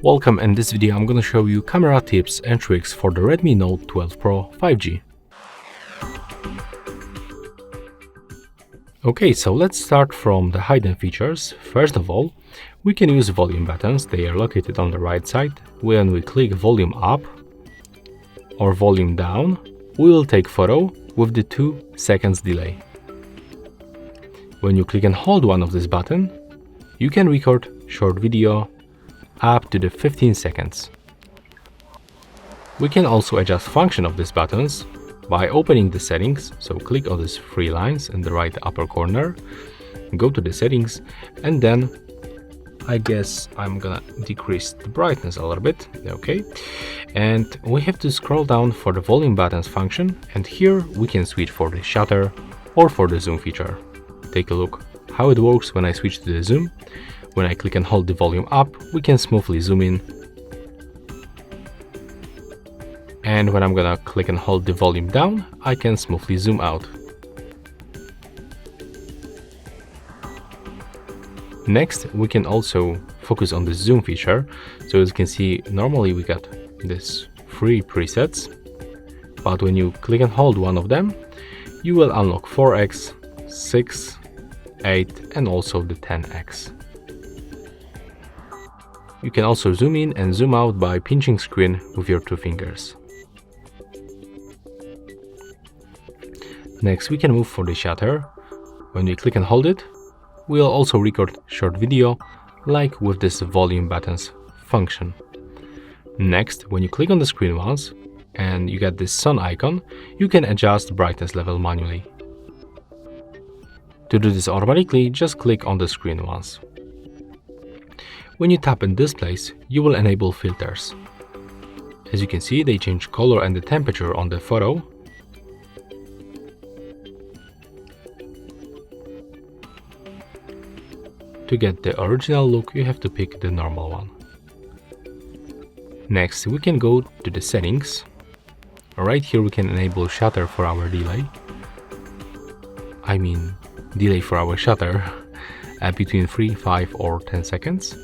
Welcome. In this video I'm going to show you camera tips and tricks for the Redmi Note 12 Pro 5G. Okay, so let's start from the hidden features. First of all, we can use volume buttons. They are located on the right side. When we click volume up or volume down, we will take photo with the 2 seconds delay. When you click and hold one of this button, you can record short video up to the 15 seconds. We can also adjust function of these buttons by opening the settings. So click on these 3 lines in the right upper corner, go to the settings, and then I guess I'm gonna decrease the brightness a little bit. Okay, and we have to scroll down for the volume buttons function, and here we can switch for the shutter or for the zoom feature. Take a look how it works when I switch to the zoom. When I click and hold the volume up, we can smoothly zoom in. And when I'm gonna click and hold the volume down, I can smoothly zoom out. Next, we can also focus on the zoom feature. So as you can see, normally we got this 3 presets, but when you click and hold one of them, you will unlock 4x, 6, 8, and also the 10x. You can also zoom in and zoom out by pinching screen with your 2 fingers. Next, we can move for the shutter. When we click and hold it, we'll also record short video like with this volume buttons function. Next, when you click on the screen once and you get this sun icon, you can adjust the brightness level manually. To do this automatically, just click on the screen once. When you tap in displays, you will enable filters. As you can see, they change color and the temperature on the photo. To get the original look, you have to pick the normal one. Next, we can go to the settings. Right here we can enable shutter for our delay. Delay for our shutter between 3, 5 or 10 seconds.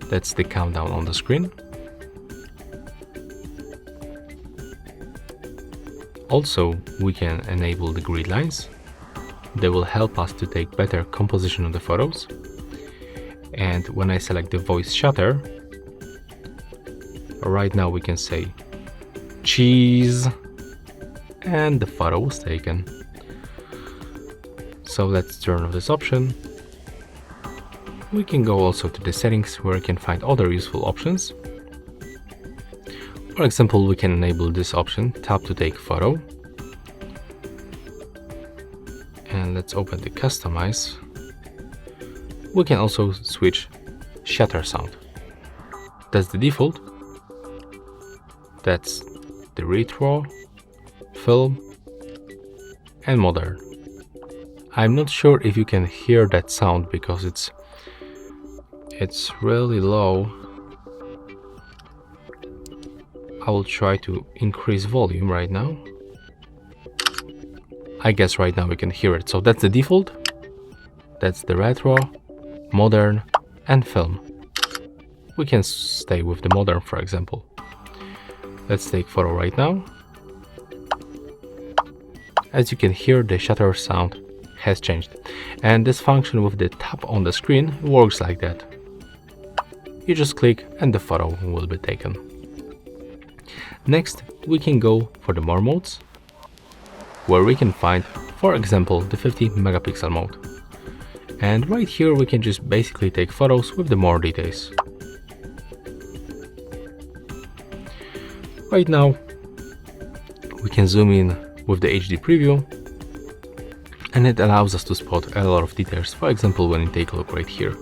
That's the countdown on the screen. Also, we can enable the grid lines. They will help us to take better composition of the photos. And when I select the voice shutter, right now we can say cheese, and the photo was taken. So let's turn off this option. We can go also to the settings where you can find other useful options. For example, we can enable this option, tap to take photo. And let's open the customize. We can also switch shutter sound. That's the default. That's the retro, film, and modern. I'm not sure if you can hear that sound because it's really low. I will try to increase volume right now. I guess right now we can hear it. So that's the default. That's the retro, modern, and film. We can stay with the modern, for example. Let's take photo right now. As you can hear, the shutter sound has changed. And this function with the tap on the screen works like that. You just click and the photo will be taken. Next, we can go for the more modes, where we can find, for example, the 50 megapixel mode. And right here we can just basically take photos with the more details. Right now we can zoom in with the HD preview, and it allows us to spot a lot of details. For example, when you take a look right here.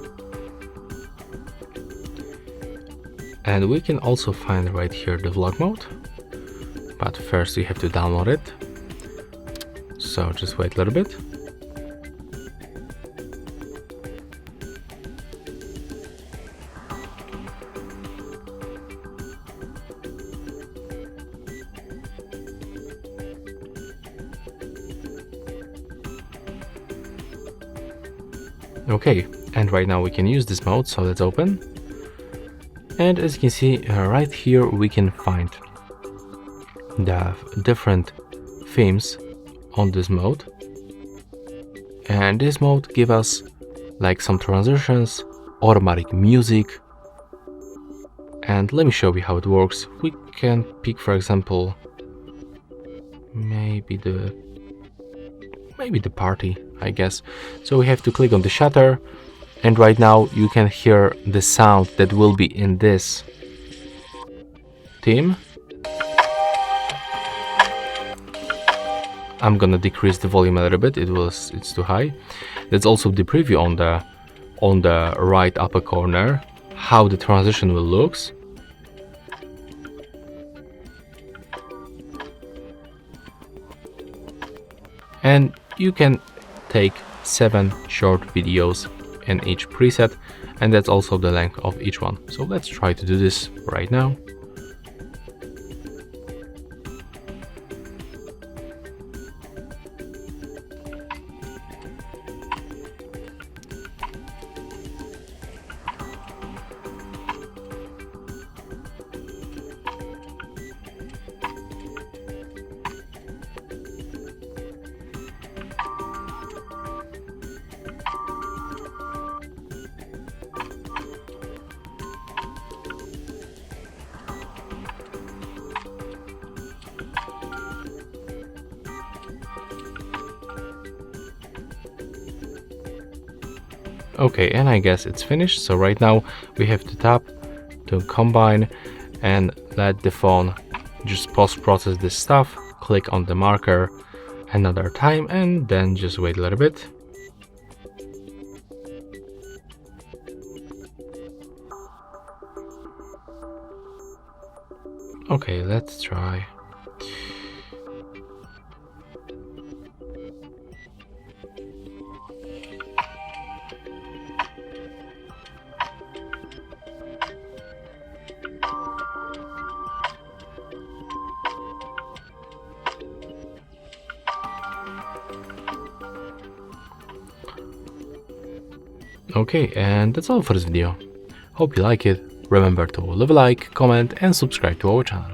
And we can also find right here the vlog mode, but first you have to download it. So just wait a little bit. Okay, and right now we can use this mode, so let's open. And as you can see right here, we can find the different themes on this mode, and this mode give us like some transitions, automatic music. And let me show you how it works. We can pick, for example, maybe the party, I guess. So we have to click on the shutter, and right now you can hear the sound that will be in this theme. I'm gonna decrease the volume a little bit, it's too high. There's also the preview on the right upper corner, how the transition will looks. And you can take 7 short videos in each preset, and that's also the length of each one. So let's try to do this right now. Okay, and I guess it's finished. So right now we have to tap to combine and let the phone just post-process this stuff. Click on the marker another time and then just wait a little bit. Okay, let's try. Okay, and that's all for this video. Hope you like it. Remember to leave a like, comment and subscribe to our channel.